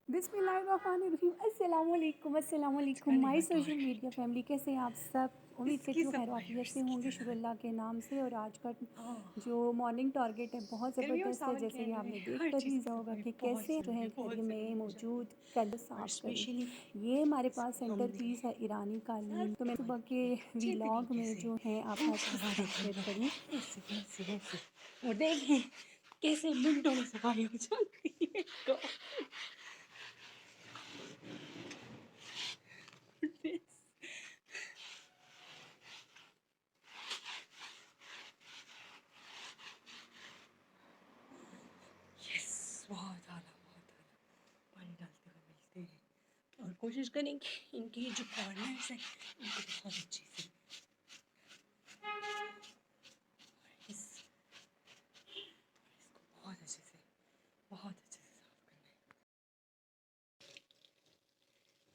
बिस्मिल्लाहिर्रहमानिर्रहीम। अस्सलाम वालेकुम माय मत सोशल और मीडिया फैमिली, कैसे हैं आप सब? उम्मीद इसकी करती हूँ खैर सफाई और वाफियत से इसकी होंगे, शुक्र जगह। अल्लाह के नाम से। और आज का हाँ, जो मॉर्निंग टारगेट है बहुत गर्मी और ज़बरदस्त है, सावन के जैसे कि एंड में आपने देख हर कर चीज़ ही की लिया होगा सफाई कि बहुत कैसे जो ज़रूरी है है, घर बहुत में ज़रूरी हो जाती मौजूद है। कल और साफ़ करें। स्पेशली ये हमारे पास इसको सेंटर हमने पीस है ईरानी कालीन, साफ तो मैं सफाई सुबह के की अच्छे व्लॉग तरीके में से जो है आपके साथ पोछा किस मारा तरह शेयर हमने करूँ। ऐसे ऐसे ऐसे। और देखें कैसे मिनटों में सफाई हो जाती है। यस, बहुत आला पानी डालते हुए मिलते हैं। और कोशिश करें कि इनकी जो कॉर्नर्स हैं इनको बहुत अच्छे से इस इसको बहुत अच्छे से साफ करना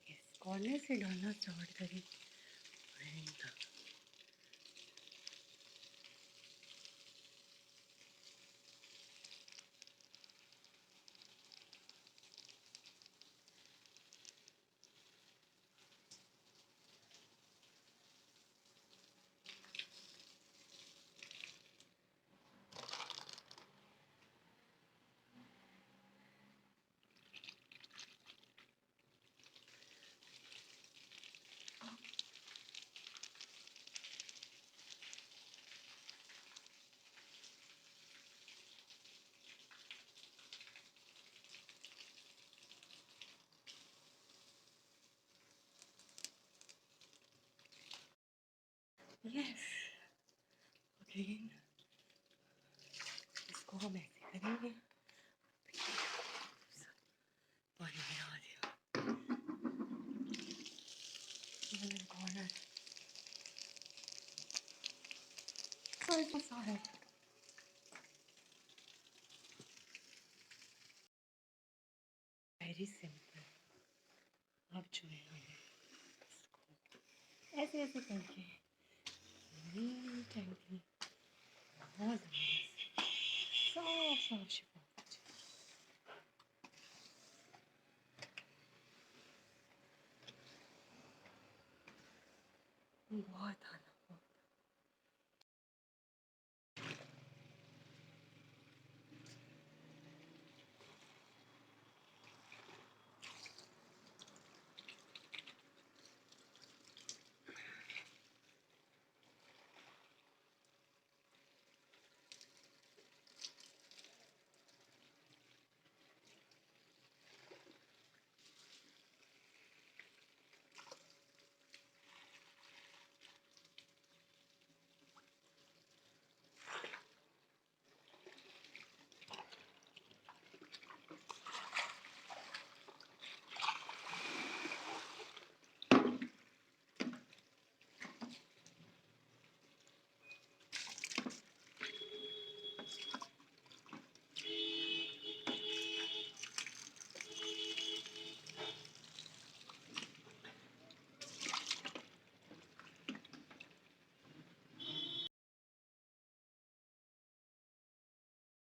है। इस कॉर्नर से डालना स्टार्ट करें और यस अगेन इसको हम ऐसे करेंगे। पानी गिरा दिया कॉर्नर so सारा वेरी सिंपल। अब जो है हमें इसको ऐसे ऐसे करके नीट एंड क्लीन बहुत साफ साफ शफाफ बहुत